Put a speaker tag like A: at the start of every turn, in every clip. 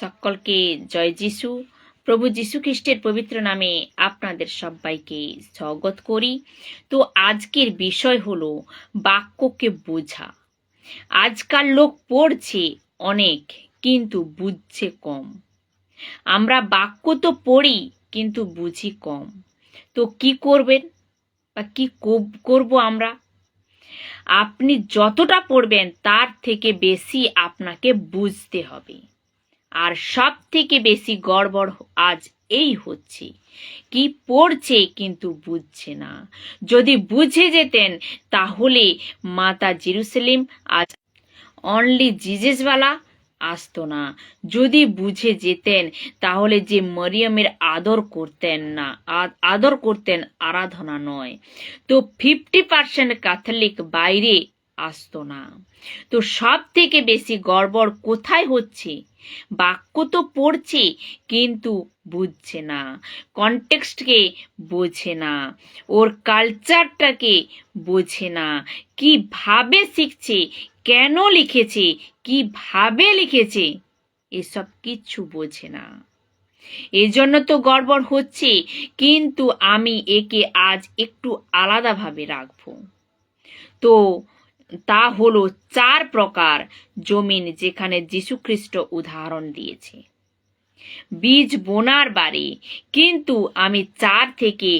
A: সকলকে জয় যিশু। প্রভু যিশু খ্রিস্টের পবিত্র নামে আপনাদের সবাইকে স্বাগত করি। তো আজকের বিষয় হলো বাক্যকে বোঝা। আজকাল লোক পড়ছে অনেক কিন্তু বুঝছে কম। আমরা বাক্য তো পড়ি কিন্তু বুঝি কম। তো কি করবেন বা কি করব আমরা? আপনি যতটা পড়বেন তার থেকে বেশি আপনাকে বুঝতে হবে। আর সব থেকে বেশি গড়বড় আজ এই হচ্ছে কি পড়ছে কিন্তু বুঝছে না। যদি বুঝে যেতেন তাহলে মাতা জেরুসালেম আজ অনলি জিজেসওয়ালা আসতো না। যদি বুঝে যেতেন তাহলে যে মরিয়মের আদর করতেন না, আদর করতেন আরাধনা নয়, তো 50% ক্যাথলিক বাইরে আসতো না। তো সব থেকে বেশি গড়বড় কোথায় হচ্ছে? বাক্য তো পড়ছে কিন্তু বুঝছে না, কনটেক্সটকে বোঝে না, ওর কালচারটাকে বোঝে না, কিভাবে শিখছে, কেন লিখেছে, কিভাবে লিখেছে, এসব কিচ্ছু বোঝে না। এজন্য তো গড়বড় হচ্ছে। কিন্তু আমি একে আজ একটু আলাদাভাবে রাখবো। তো তা হলো 4 প্রকার জমিন যেখানে যীশুখ্রিস্ট উদাহরণ দিয়েছে বীজ বোনার বারে। কিন্তু আমি 4 থেকে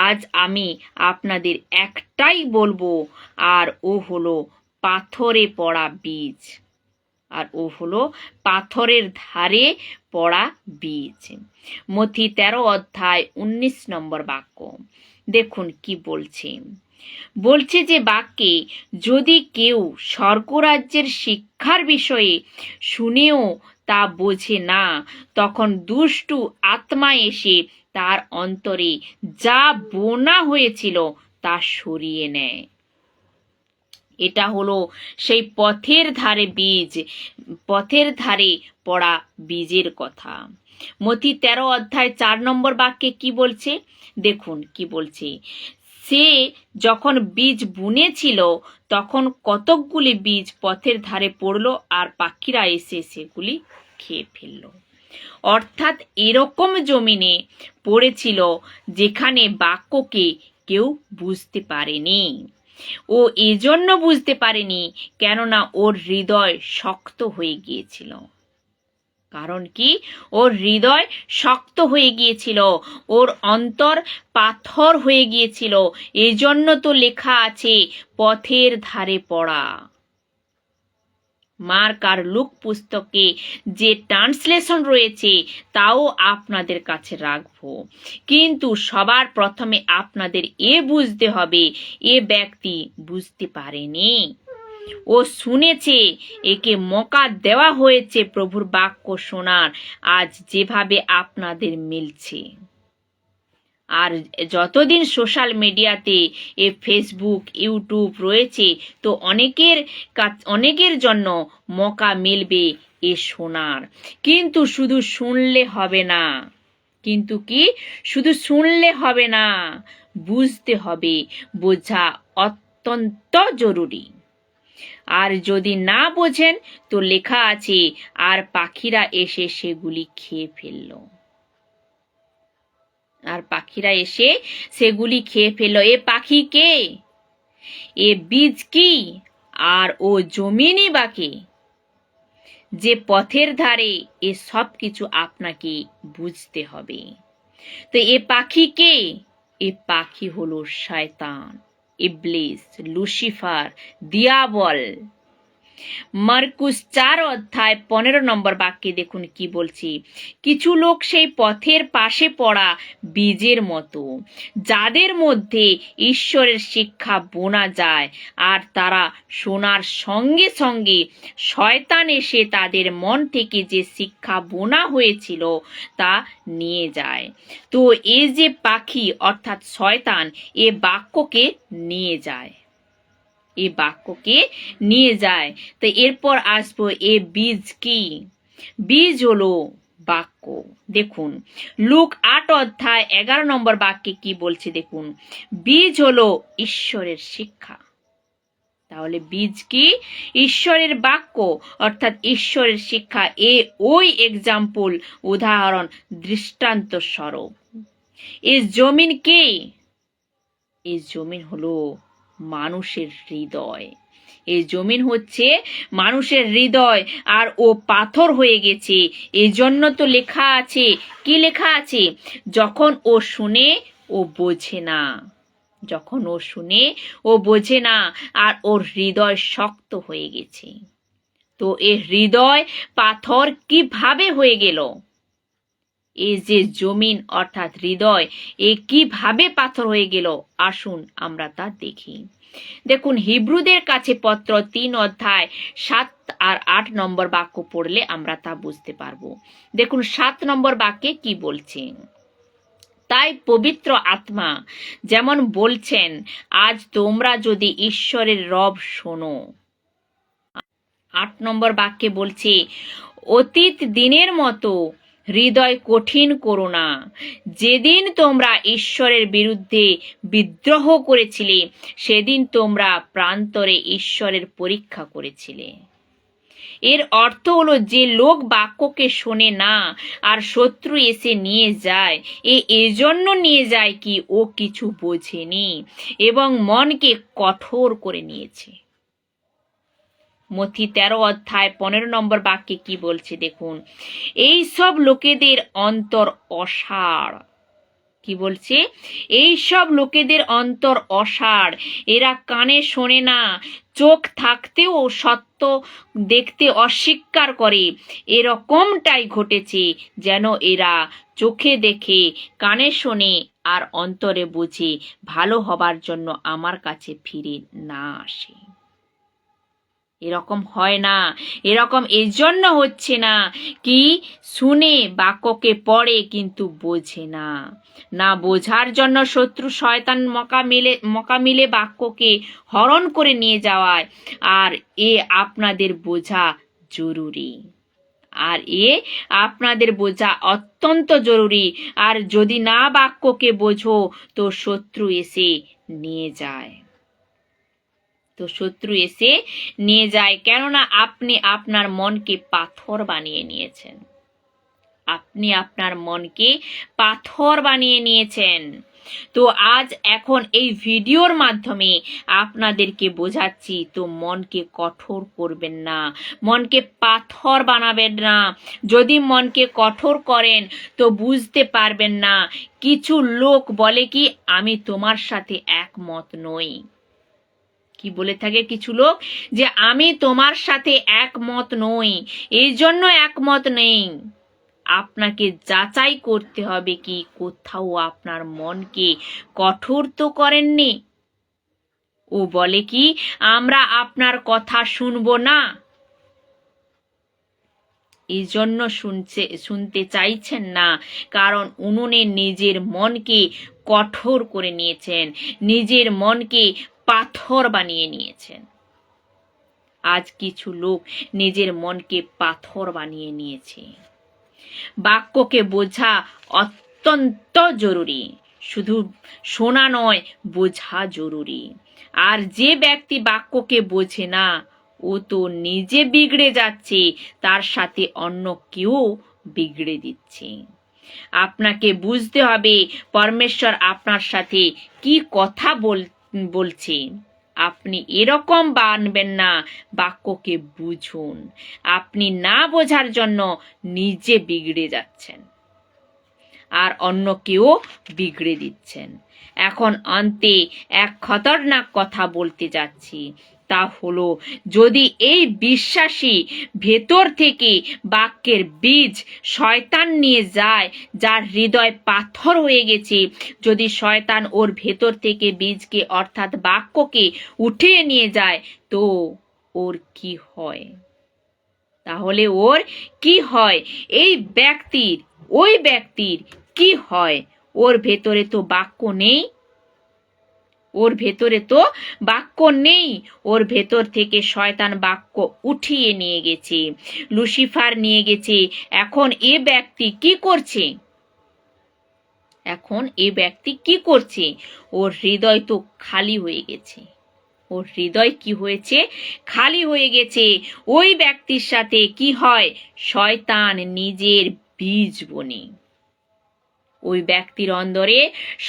A: আজ আমি আপনাদের একটাই বলবো, আর ও হলো পাথরে পড়া বীজ। আর ও হলো পাথরের ধারে পড়া বীজ। মথি 13 অধ্যায় 19 নম্বর বাক্য দেখুন কি বলছে। বলছে যে বাক্যে, যদি কেউ স্বর্গরাজ্যের শিক্ষার বিষয়ে শুনেও তা বোঝে না, তখন দুষ্টু আত্মা এসে তার অন্তরে যা বোনা হয়েছিল তা সরিয়ে নেয়। এটা হলো সেই পথের ধারে বীজ, পথের ধারে পড়া বীজের কথা। মথি 13 অধ্যায় 4 নম্বর বাক্যে কি বলছে দেখুন কি বলছে। সে যখন বীজ বুনেছিল তখন কতকগুলি বীজ পথের ধারে পড়লো আর পাখিরা এসে সেগুলি খেয়ে ফেলল। অর্থাৎ এরকম জমিনে পড়েছিল যেখানে বাক্যকে কেউ বুঝতে পারেনি। ও এজন্য বুঝতে পারেনি কেননা ওর হৃদয় শক্ত হয়ে গিয়েছিল। কারণ কি? ওর হৃদয় শক্ত হয়ে গিয়েছিল, ওর অন্তর পাথর হয়ে গিয়েছিল। এজন্য তো লেখা আছে পথের ধারে পড়া। মার্ক আর লুক পুস্তকে যে ট্রান্সলেশন রয়েছে তাও আপনাদের কাছে রাখবো। কিন্তু সবার প্রথমে আপনাদের বুঝতে হবে এ ব্যক্তি বুঝতে পারেনি, ও শুনেছে, একে মৌকা দেওয়া হয়েছে প্রভুর বাক্য শোনার, আজ যেভাবে আপনাদের মিলছে। আর যতদিন সোশ্যাল মিডিয়াতে ফেসবুক ইউটিউব রয়েছে, তো অনেকের জন্য মৌকা মিলবে এ শোনার। কিন্তু শুধু শুনলে হবে না, কিন্তু কি শুধু শুনলে হবে না, বুঝতে হবে। বোঝা অত্যন্ত জরুরি। আর যদি না বোঝেন তো লেখা আছে আর পাখিরা এসে সেগুলি খেয়ে ফেলল। আর পাখিরা এসে সেগুলি খেয়ে ফেলল। এ পাখি কে? এ বীজ কি? আর ও জমিনই বাকি যে পথের ধারে, এ সব কিছু আপনাকে বুঝতে হবে। তো এ পাখি কে? এ পাখি হলো শয়তান, ইবলিস, লুসিফার, দিয়াবল। মার্কুস 4 অধ্যায় 15 নম্বর বাক্যে দেখুন কি বলছি। কিছু লোক সেই পথের পাশে পড়া বীজের মতো, যাদের মধ্যে ঈশ্বরের শিক্ষা বোনা যায়, আর তারা শোনার সঙ্গে সঙ্গে শয়তান এসে তাদের মন থেকে যে শিক্ষা বোনা হয়েছিল তা নিয়ে যায়। তো এই যে পাখি অর্থাৎ শয়তান, এ বাক্যকে নিয়ে যায়, এ বাক্যকে নিয়ে যায়। তো এরপর আসবো এ বীজ কি? বীজ হলো বাক্য। দেখুন লুক 8 অধ্যায় 11 নম্বর বাক্যে কি বলছে দেখুন। বীজ হলো ঈশ্বরের শিক্ষা। তাহলে বীজ কি? ঈশ্বরের বাক্য, অর্থাৎ ঈশ্বরের শিক্ষা। ওই এক্সাম্পল, উদাহরণ, দৃষ্টান্ত স্বরূপ। এই জমিন কে? এই জমিন হলো মানুষের হৃদয়। এই জমিন হচ্ছে মানুষের হৃদয়, আর ও পাথর হয়ে গেছে। এই জন্য তো লেখা আছে, কি লেখা আছে? যখন ও শুনে ও বোঝে না, যখন ও শুনে ও বোঝে না, আর ওর হৃদয় শক্ত হয়ে গেছে। তো এ হৃদয় পাথর কিভাবে হয়ে গেল? এই যে জমিন অর্থাৎ হৃদয়, এ কিভাবে পাথর হয়ে গেল? আসুন আমরা তা দেখি। দেখুন, হিব্রুদের কাছে পত্র 3 অধ্যায় 7 আর 8 নম্বর বাক্য পড়লে আমরা তা বুঝতে পারবো। দেখুন 7 নম্বর বাক্যে কি বলছে। তাই পবিত্র আত্মা যেমন বলছেন, আজ তোমরা যদি ঈশ্বরের রব শোনো। 8 নম্বর বাক্যে বলছে, অতীত দিনের মতো হৃদয় কঠিন করো না, যেদিন তোমরা ঈশ্বরের বিরুদ্ধে বিদ্রোহ করেছিলে, সেদিন তোমরা প্রান্তরে ঈশ্বরের পরীক্ষা করেছিলে। এর অর্থ হলো, যে লোক বাক্যকে শোনে না আর শত্রু এসে নিয়ে যায়, এজন্য নিয়ে যায় কি ও কিছু বোঝেনি এবং মনকে কঠোর করে নিয়েছে। মথি 13 অধ্যায় 15 নম্বর বাক্যে কি বলছে দেখুন, এই সব লোকেদের অন্তর অসাড়। কি বলছে? এই সব লোকেদের অন্তর অসাড়, এরা কানে শোনে না, চোখ থাকতেও সত্য দেখতে অস্বীকার করে। এরকমটাই ঘটেছে, যেন এরা চোখে দেখে, কানে শোনে, আর অন্তরে বুঝে ভালো হবার জন্য আমার কাছে ফিরে না আসে। এরকম হয় না। এরকম এই জন্য হচ্ছে না কি, শুনে বাক্যকে পড়ে কিন্তু বোঝে না। না বোঝার জন্য শত্রু শয়তান মকা মিলে বাক্যকে হরণ করে নিয়ে যাওয়ায়। আর আপনাদের বোঝা জরুরি। আপনাদের বোঝা অত্যন্ত জরুরি। আর যদি না বাক্যকে বোঝো তো শত্রু এসে নিয়ে যায়। কেননা আপনি আপনার মনকে পাথর বানিয়ে নিয়েছেন। তো আজ এখন এই ভিডিওর মাধ্যমে আপনাদেরকে বোঝাচ্ছি, তো মনকে কঠোর করবেন না, মনকে পাথর বানাবেন না। যদি মনকে কঠোর করেন তো বুঝতে পারবেন না। কিছু লোক বলে কি, আমি তোমার সাথে একমত নই। কি বলে থাকে কিছু লোক, যে আমি তোমার সাথে একমত নই, এই জন্য একমত নেই। আপনাকে যাচাই করতে হবে কি কোথাও আপনার মনকে কঠোর তো করেননি। ও বলে কি, আমরা আপনার কথা শুনবো না, এই জন্য শুনতে চাইছেন না, কারণ উনুনে নিজের মনকে কঠোর করে নিয়েছেন, নিজের মনকে পাথর বানিয়ে নিয়েছেন। আজ কিছু লোক নিজের মনকে পাথর বানিয়ে নিয়েছে। বাক্যকে বোঝা অত্যন্ত জরুরি, শুধু শোনা নয়, বোঝা জরুরি। আর যে ব্যক্তি বাক্যকে বোঝে না, ও তো নিজে বিগড়ে যাচ্ছে, তার সাথে অন্য কেউ বিগড়ে দিচ্ছে। আপনাকে বুঝতে হবে পরমেশ্বর আপনার সাথে কি কথা বলছে। আপনি এরকম বানবেন না, বাক্যকে বুঝুন। আপনি না বোঝার জন্য নিজে বিগড়ে যাচ্ছেন আর অন্য কেউ বিগড়ে দিচ্ছেন। এখন অন্তে এক খতরনাক কথা বলতে যাচ্ছি, তা হলো, যদি এই বিশ্বাসী ভেতর থেকে বাক্যের বীজ শয়তান নিয়ে যায়, যার হৃদয় পাথর হয়ে গেছে, যদি শয়তান ওর ভেতর থেকে বীজকে অর্থাৎ বাক্যকে উঠিয়ে নিয়ে যায়, তো ওর কি হয়? তাহলে ওর কি হয়? ওই ব্যক্তির কি হয়? ওর ভেতরে তো বাক্য নেই। ওর ভেতর থেকে শয়তান বাক্য উঠিয়ে নিয়ে গেছে, লুসিফার নিয়ে গেছে। এখন এ ব্যক্তি কি করছে? ওর হৃদয় তো খালি হয়ে গেছে। ওর হৃদয় কি হয়েছে? খালি হয়ে গেছে। ওই ব্যক্তির সাথে কি হয়? শয়তান নিজের বীজ বোনে। ওই ব্যক্তির অন্তরে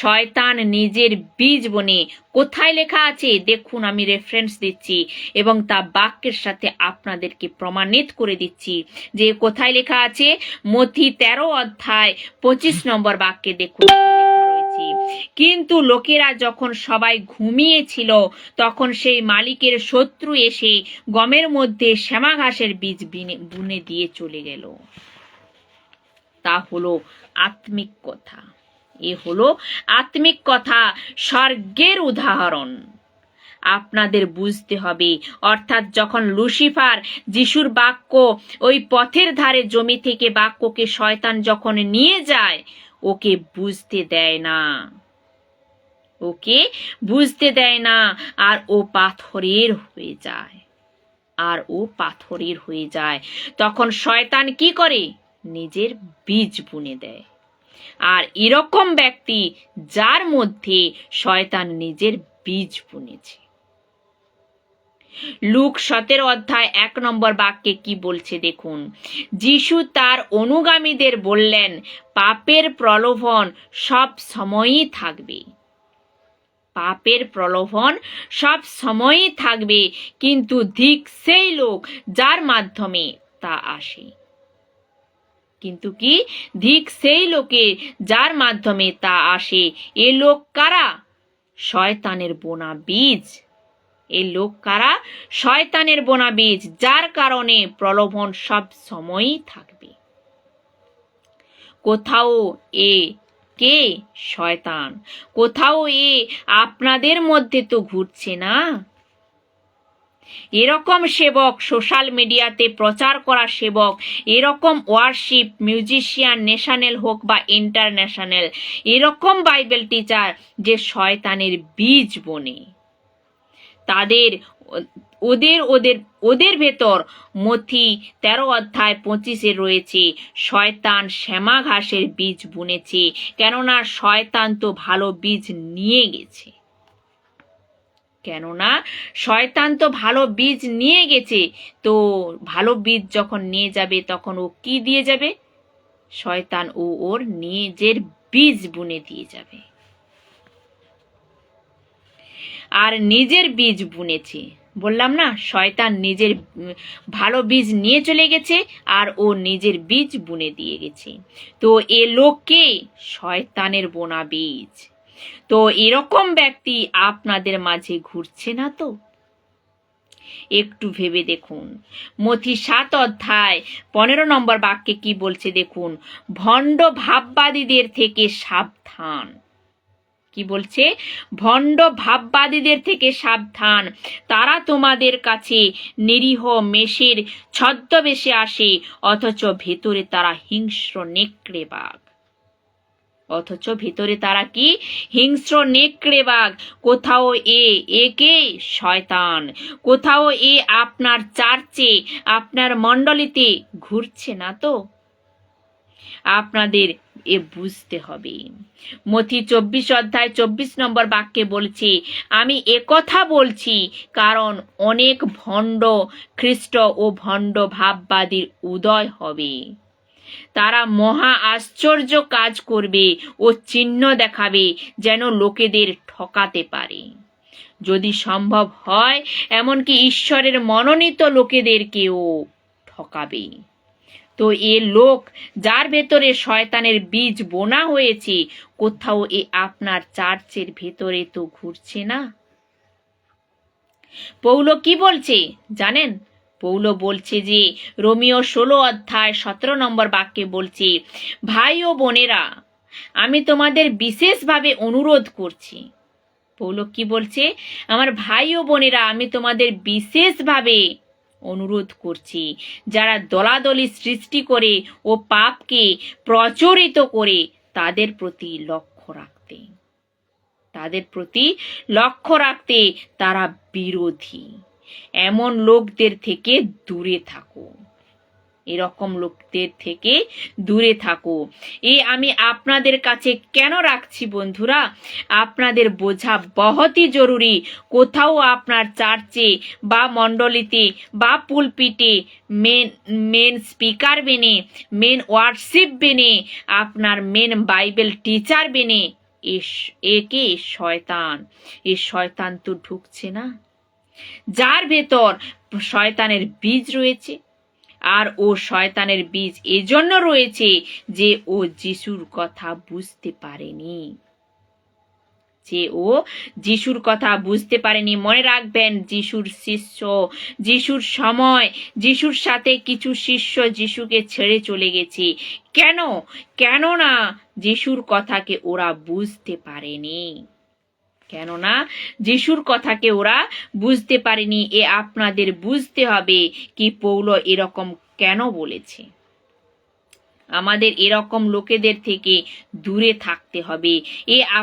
A: শয়তান নিজের বীজ বোনে। কোথায় লেখা আছে দেখুন, আমি রেফারেন্স দিচ্ছি এবং তা বাক্যের সাথে আপনাদেরকে প্রমাণিত করে দিচ্ছি যে কোথায় লেখা আছে। মথি 13 অধ্যায় 25 নম্বর বাক্যে দেখুন লেখা রয়েছে, কিন্তু লোকেরা যখন সবাই ঘুমিয়েছিল তখন সেই মালিকের শত্রু এসে গমের মধ্যে শ্যামা ঘাসের বীজ বুনে দিয়ে চলে গেল। তা হলো আত্মিক কথা। এ হলো আত্মিক কথা, স্বর্গের উদাহরণ। আপনাদের বুঝতে হবে, অর্থাৎ যখন লুসিফার যিশুর বাক্য ওই পথের ধারে জমি থেকে বাক্যকে শয়তান যখন নিয়ে যায়, ওকে বুঝতে দেয় না, ওকে বুঝতে দেয় না, আর ও পাথরের হয়ে যায়, তখন শয়তান কি করে? নিজের বীজ বুনে দেয়। আর এরকম ব্যক্তি যার মধ্যে শয়তান নিজের বীজ বুনেছে। লুক 17 অধ্যায় 1 নম্বর বাক্যে কি বলছে দেখুন। যিশু তার অনুগামীদের বললেন, পাপের প্রলোভন সব সময়ই থাকবে, পাপের প্রলোভন সব সময়ই থাকবে, কিন্তু ধিক সেই লোক যার মাধ্যমে তা আসে। কিন্তু কি? ধিক সেই লোকে যার মাধ্যমে তা আসে। এ লোক কারা? শয়তানের বোনা বীজ। এ লোক কারা? শয়তানের বোনা বীজ, যার কারণে প্রলোভন সব সময়ই থাকবে। কোথাও এ কে? শয়তান। কোথাও এ আপনাদের মধ্যে তো ঘুরছে না? এরকম সেবক, সোশ্যাল মিডিয়াতে প্রচার করা সেবক, এরকম ওয়ার্শিপ মিউজিশিয়ান, ন্যাশনাল হোক বা ইন্টারন্যাশনাল, এরকম বাইবেল টিচার যে শয়তানের বীজ বোনে, তাদের ওদের ভেতর মথি 13 অধ্যায় 25 রয়েছে, শয়তান শ্যামা ঘাসের বীজ বুনেছে, কেননা শয়তান তো ভালো বীজ নিয়ে গেছে। তো ভালো বীজ যখন নিয়ে যাবে তখন ও কি দিয়ে যাবে? শয়তান ওর নিজের বীজ বুনে দিয়ে যাবে। আর নিজের বীজ বুনেছে, বললাম না, শয়তান নিজের ভালো বীজ নিয়ে চলে গেছে আর ও নিজের বীজ বুনে দিয়ে গেছে। তো এ লোককে শয়তানের বোনা বীজ। তো এরকম ব্যক্তি আপনাদের মাঝে ঘুরছে না তো? একটু ভেবে দেখুন। মথি 7 অধ্যায় 15 নম্বর বাক্যে কি বলছে দেখুন। ভণ্ড ভাববাদীদের থেকে সাবধান। কি বলছে? ভণ্ড ভাববাদীদের থেকে সাবধান। তারা তোমাদের কাছে নিরীহ মেষের ছদ্মবেশে আসে, অথচ ভেতরে তারা হিংস্র নেকড়ে বাঘ। কি? হিংস্র নেকড়ে বাঘ। কোথাও একে শয়তান, কোথাও আপনার চার্চে, আপনার মণ্ডলীতে ঘুরছে না তো? আপনাদের বুঝতে হবে। মথি 24 অধ্যায় 24 নম্বর বাক্যে বলছে, আমি একথা বলছি কারণ অনেক ভণ্ড খ্রিস্ট ও ভণ্ড ভাববাদীর উদয় হবে। তারা মহা আশ্চর্য কাজ করবে ও চিহ্ন দেখাবে, যেন লোকেদের ঠকাতে পারে, যদি সম্ভব হয় এমনকি ঈশ্বরের মনোনীত লোকেদেরকেও ঠকাবে। তো এ লোক যার ভেতরে শয়তানের বীজ বোনা হয়েছে, কোথাও আপনার চার্চের ভেতরে তো ঘুরছে না। পৌল কি বলছে জানেন? পৌল বলছে যে রোমিও 16 অধ্যায় 17 নম্বর বাক্যে বলছে, ভাই ও বোনেরা, আমি তোমাদের বিশেষভাবে অনুরোধ করছি। পৌল কি বলছে? আমার ভাই ও বোনেরা, আমি তোমাদের বিশেষভাবে অনুরোধ করছি, যারা দলাদলি সৃষ্টি করে ও পাপকে প্রচলিত করে তাদের প্রতি লক্ষ্য রাখতে তারা বিরোধী। এমন লোকদের থেকে দূরে থাকো। এরকম লোকদের থেকে দূরে থাকো। আমি আপনাদের কাছে কেন রাখছি বন্ধুরা, আপনাদের বোঝা বহুতই জরুরি। কোথাও আপনার চার্চে বা মণ্ডলীতে বা পুলপিটে মেন স্পিকার বেনে, মেন ওয়ার্শিপ বেনে, আপনার মেন বাইবেল টিচার বেনে একে শয়তান। এই শয়তান তো ঢুকছে না, যার ভেতর শয়তানের বীজ রয়েছে। আর ও শয়তানের বীজ এজন্য রয়েছে যে ও যিশুর কথা বুঝতে পারেনি, মনে রাখবেন, যিশুর শিষ্য, যিশুর সময়, যিশুর সাথে কিছু শিষ্য যিশুকে ছেড়ে চলে গেছে। কেননা যিশুর কথাকে ওরা বুঝতে পারেনি। আপনাদের বুঝতে হবে কি পৌল এরকম কেন বলেছে। আমাদের এরকম লোকেদের থেকে দূরে থাকতে হবে,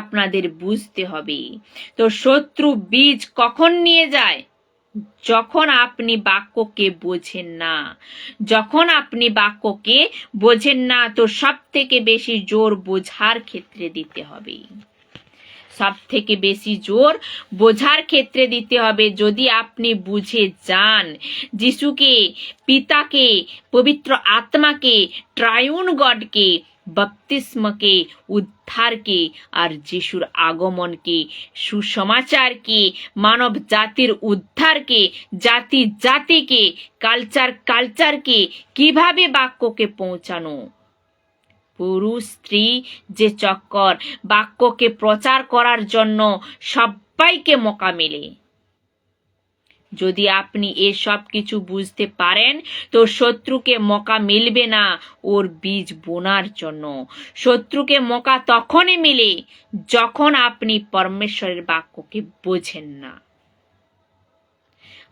A: আপনাদের বুঝতে হবে। তো শত্রু বীজ কখন নিয়ে যায়? যখন আপনি বাক্যকে বোঝেন না, তো সব থেকে বেশি জোর বোঝার ক্ষেত্রে দিতে হবে। যদি আপনি বুঝে যান যিশুকে, পিতাকে, পবিত্র আত্মাকে, ট্রাইউন গডকে, বাপ্তিস্মকে, উদ্ধারকে, আর যিশুর আগমনকে, সুসমাচারকে, মানব জাতির উদ্ধারকে, জাতিকে, কালচারকে, কিভাবে বাক্যকে পৌঁছানো, পুরুষ স্ত্রী যে চক্কর, বাক্যকে প্রচার করার জন্য সবাইকে মৌকা মেলে। যদি আপনি এসব কিছু বুঝতে পারেন, তো শত্রুকে মৌকা মিলবে না ওর বীজ বোনার জন্য। শত্রুকে মৌকা তখনই মিলে যখন আপনি পরমেশ্বরের বাক্যকে বোঝেন না,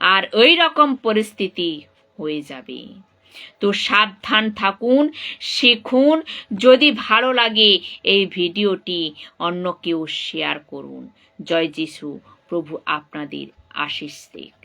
A: আর ওই রকম পরিস্থিতি হয়ে যাবে। তো সাবধান থাকুন, শিখুন। যদি ভালো লাগে এই ভিডিওটি অন্য কেউ শেয়ার করুন। জয় যিশু। প্রভু আপনাদের আশীষ দিক।